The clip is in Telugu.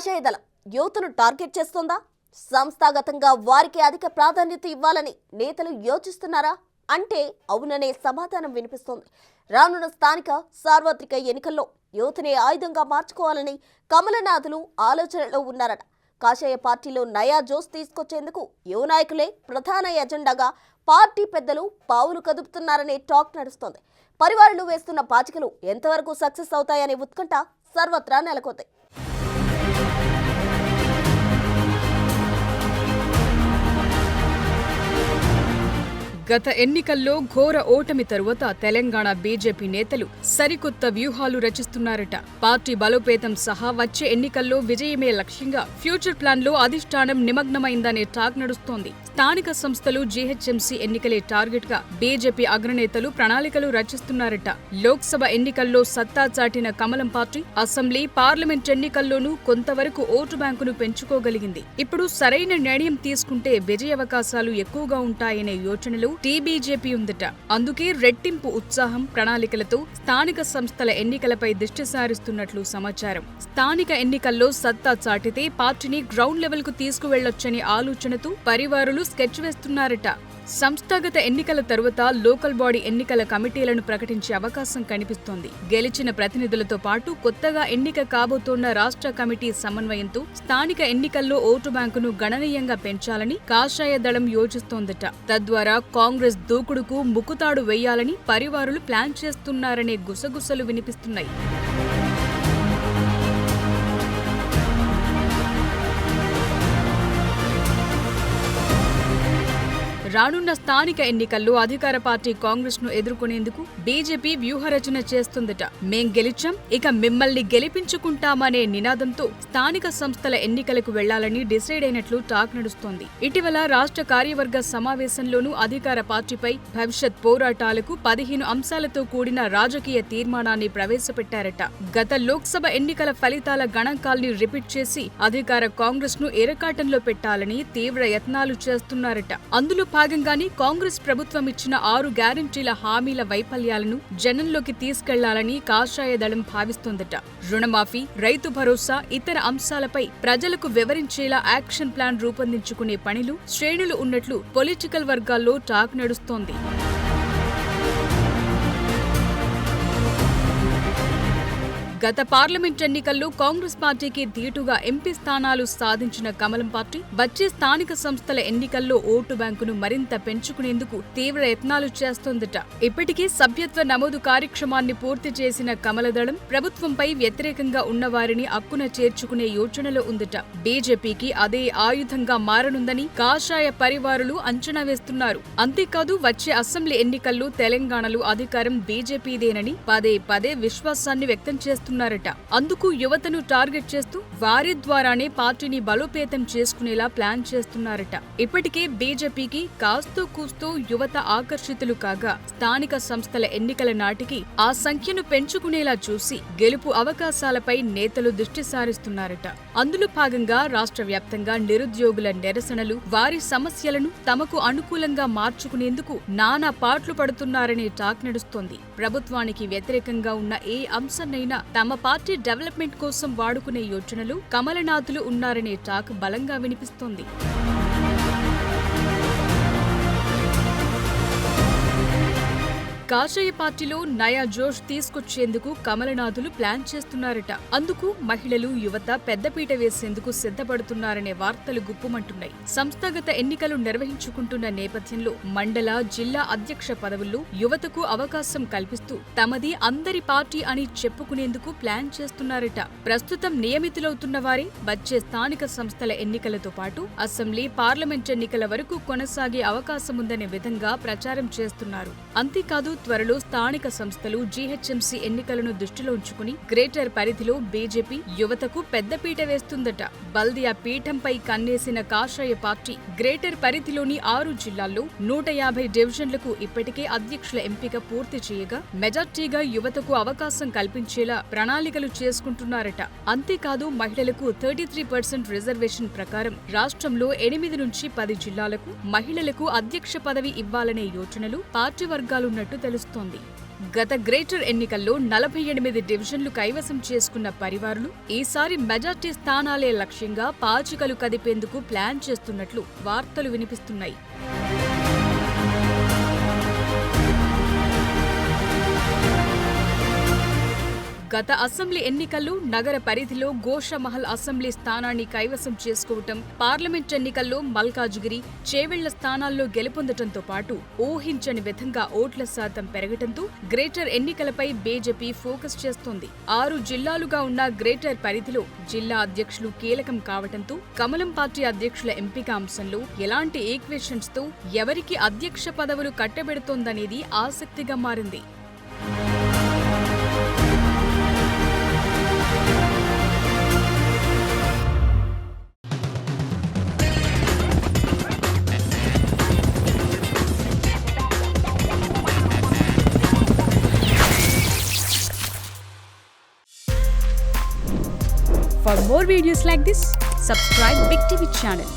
కాషాయ దళం యూత్ను టార్గెట్ చేస్తోందా? సంస్థాగతంగా వారికి అధిక ప్రాధాన్యత ఇవ్వాలని నేతలు యోచిస్తున్నారా అంటే అవుననే సమాధానం వినిపిస్తోంది. రానున్న స్థానిక సార్వత్రిక ఎన్నికల్లో యూత్ని ఆయుధంగా మార్చుకోవాలని కమలనాథులు ఆలోచనలో ఉన్నారట. కాషాయ పార్టీలో నయా జోస్ తీసుకొచ్చేందుకు యువ నాయకులే ప్రధాన ఎజెండాగా పార్టీ పెద్దలు పావులు కదుపుతున్నారనే టాక్ నడుస్తోంది. పరివారులు వేస్తున్న పాచికలు ఎంతవరకు సక్సెస్ అవుతాయనే ఉత్కంఠ సర్వత్రా నెలకొంది. గత ఎన్నికల్లో ఘోర ఓటమి తరువాత తెలంగాణ బీజేపీ నేతలు సరికొత్త వ్యూహాలు రచిస్తున్నారట. పార్టీ బలోపేతం సహా వచ్చే ఎన్నికల్లో విజయమే లక్ష్యంగా ఫ్యూచర్ ప్లాన్లో అధిష్టానం నిమగ్నమైందనే టాక్ నడుస్తోంది. స్థానిక సంస్థలు జీహెచ్ఎంసీ ఎన్నికలే టార్గెట్ గా బీజేపీ అగ్రనేతలు ప్రణాళికలు రచిస్తున్నారట. లోక్సభ ఎన్నికల్లో సత్తా చాటిన కమలం పార్టీ అసెంబ్లీ, పార్లమెంట్ ఎన్నికల్లోనూ కొంతవరకు ఓటు బ్యాంకును పెంచుకోగలిగింది. ఇప్పుడు సరైన నిర్ణయం తీసుకుంటే విజయావకాశాలు ఎక్కువగా ఉంటాయనే యోచనలో టీబీజేపీ ఉందట. అందుకే రెట్టింపు ఉత్సాహం, ప్రణాళికలతో స్థానిక సంస్థల ఎన్నికలపై దృష్టి సారిస్తున్నట్లు సమాచారం. స్థానిక ఎన్నికల్లో సత్తా చాటితే పార్టీని గ్రౌండ్ లెవెల్ కు తీసుకువెళ్లొచ్చనే ఆలోచనతో పరివారులు స్కెచ్ వేస్తున్నారట. సంస్థాగత ఎన్నికల తరువాత లోకల్ బాడీ ఎన్నికల కమిటీలను ప్రకటించే అవకాశం కనిపిస్తోంది. గెలిచిన ప్రతినిధులతో పాటు కొత్తగా ఎన్నిక కాబోతోన్న రాష్ట్ర కమిటీ సమన్వయంతో స్థానిక ఎన్నికల్లో ఓటు బ్యాంకును గణనీయంగా పెంచాలని కాషాయ దళం యోచిస్తోందట. తద్వారా కాంగ్రెస్ దూకుడుకు ముక్కుతాడు వేయాలని పరివారులు ప్లాన్ చేస్తున్నారనే గుసగుసలు వినిపిస్తున్నాయి. రానున్న స్థానిక ఎన్నికల్లో అధికార పార్టీ కాంగ్రెస్ ను ఎదుర్కొనేందుకు బీజేపీ వ్యూహరచన చేస్తుందట. మేం గెలిచాం, ఇక మిమ్మల్ని గెలిపించుకుంటామనే నినాదంతో స్థానిక సంస్థల ఎన్నికలకు వెళ్లాలని డిసైడ్ అయినట్లు టాక్ నడుస్తోంది. ఇటీవల రాష్ట్ర కార్యవర్గ సమావేశంలోనూ అధికార పార్టీపై భవిష్యత్ పోరాటాలకు 15 అంశాలతో కూడిన రాజకీయ తీర్మానాన్ని ప్రవేశపెట్టారట. గత లోక్సభ ఎన్నికల ఫలితాల గణాంకాల్ని రిపీట్ చేసి అధికార కాంగ్రెస్ ను ఎరకాటంలో పెట్టాలని తీవ్ర యత్నాలు చేస్తున్నారట. అందులో భాగంగానే కాంగ్రెస్ ప్రభుత్వం ఇచ్చిన 6 గ్యారంటీల హామీల వైఫల్యాలను జనంలోకి తీసుకెళ్లాలని కాషాయ దళం భావిస్తోందట. రుణమాఫీ, రైతు భరోసా, ఇతర అంశాలపై ప్రజలకు వివరించేలా యాక్షన్ ప్లాన్ రూపొందించుకునే పనిలో శ్రేణులు ఉన్నట్లు పొలిటికల్ వర్గాల్లో టాక్ నడుస్తోంది. గత పార్లమెంట్ ఎన్నికల్లో కాంగ్రెస్ పార్టీకి ధీటుగా ఎంపీ స్థానాలు సాధించిన కమలం పార్టీ వచ్చే స్థానిక సంస్థల ఎన్నికల్లో ఓటు బ్యాంకును మరింత పెంచుకునేందుకు తీవ్ర యత్నాలు చేస్తోందట. ఇప్పటికే సభ్యత్వ నమోదు కార్యక్రమాన్ని పూర్తి చేసిన కమలదళం ప్రభుత్వంపై వ్యతిరేకంగా ఉన్నవారిని అక్కున చేర్చుకునే యోచనలో ఉందట. బీజేపీకి అదే ఆయుధంగా మారనుందని కాషాయ పరివారులు అంచనా వేస్తున్నారు. అంతేకాదు వచ్చే అసెంబ్లీ ఎన్నికల్లో తెలంగాణలో అధికారం బీజేపీదేనని పదే పదే విశ్వాసాన్ని వ్యక్తం చేస్తున్నారు. అందుకు యువతను టార్గెట్ చేస్తూ వారి ద్వారానే పార్టీని బలోపేతం చేసుకునేలా ప్లాన్ చేస్తున్నారట. ఇప్పటికే బీజేపీకి కాస్తో కూస్తో యువత ఆకర్షితులు కాగా స్థానిక సంస్థల ఎన్నికల నాటికి ఆ సంఖ్యను పెంచుకునేలా చూసి గెలుపు అవకాశాలపై నేతలు దృష్టి సారిస్తున్నారట. అందులో భాగంగా రాష్ట్ర వ్యాప్తంగా నిరుద్యోగుల నిరసనలు, వారి సమస్యలను తమకు అనుకూలంగా మార్చుకునేందుకు నానా పాట్లు పడుతున్నారనే టాక్ నడుస్తోంది. ప్రభుత్వానికి వ్యతిరేకంగా ఉన్న ఏ అంశాన్నైనా తమ పార్టీ డెవలప్మెంట్ కోసం వాడుకునే యోచనలు కమలనాథులు ఉన్నారనే టాక్ బలంగా వినిపిస్తోంది. కాషాయ పార్టీలో నయా జోష్ తీసుకొచ్చేందుకు కమలనాథులు ప్లాన్ చేస్తున్నారట. అందుకు మహిళలు, యువత పెద్దపీట వేసేందుకు సిద్ధపడుతున్నారనే వార్తలు గుప్పుమంటున్నాయి. సంస్థాగత ఎన్నికలు నిర్వహించుకుంటున్న నేపథ్యంలో మండల, జిల్లా అధ్యక్ష పదవుల్లో యువతకు అవకాశం కల్పిస్తూ తమది అందరి పార్టీ అని చెప్పుకునేందుకు ప్లాన్ చేస్తున్నారట. ప్రస్తుతం నియమితులవుతున్న వారే వచ్చే స్థానిక సంస్థల ఎన్నికలతో పాటు అసెంబ్లీ, పార్లమెంట్ ఎన్నికల వరకు కొనసాగే అవకాశముందనే విధంగా ప్రచారం చేస్తున్నారు. అంతేకాదు త్వరలో స్థానిక సంస్థలు, జీహెచ్ఎంసీ ఎన్నికలను దృష్టిలో ఉంచుకుని గ్రేటర్ పరిధిలో బీజేపీ యువతకు పెద్దపీట వేస్తుందట. బల్దియా పీఠంపై కన్నేసిన కాషాయ పార్టీ గ్రేటర్ పరిధిలోని 6 జిల్లాల్లో 150 డివిజన్లకు ఇప్పటికే అధ్యక్షుల ఎంపిక పూర్తి చేయగా మెజార్టీగా యువతకు అవకాశం కల్పించేలా ప్రణాళికలు చేసుకుంటున్నారట. అంతేకాదు మహిళలకు 33% రిజర్వేషన్ ప్రకారం రాష్ట్రంలో 8 నుంచి 10 జిల్లాలకు మహిళలకు అధ్యక్ష పదవి ఇవ్వాలనే యోచనలు పార్టీ వర్గాలున్నట్టు తెలుస్తోంది. గత గ్రేటర్ ఎన్నికల్లో 48 డివిజన్లు కైవసం చేసుకున్న పరివారులు ఈసారి మెజార్టీ స్థానాలే లక్ష్యంగా పాచికలు కదిపేందుకు ప్లాన్ చేస్తున్నట్లు వార్తలు వినిపిస్తున్నాయి. గత అసెంబ్లీ ఎన్నికల్లో నగర పరిధిలో గోషామహల్ అసెంబ్లీ స్థానాన్ని కైవసం చేసుకోవటం, పార్లమెంట్ ఎన్నికల్లో మల్కాజ్గిరి, చేవెళ్ల స్థానాల్లో గెలుపొందటంతో పాటు ఊహించని విధంగా ఓట్ల శాతం పెరగటంతో గ్రేటర్ ఎన్నికలపై బీజేపీ ఫోకస్ చేస్తోంది. 6 జిల్లాలుగా ఉన్న గ్రేటర్ పరిధిలో జిల్లా అధ్యక్షులు కీలకం కావటంతో కమలం పార్టీ అధ్యక్షుల ఎంపిక అంశంలో ఎలాంటి ఈక్వేషన్స్ తో ఎవరికి అధ్యక్ష పదవులు కట్టబెడుతోందనేది ఆసక్తిగా మారింది. For more videos like this, subscribe Big TV channel.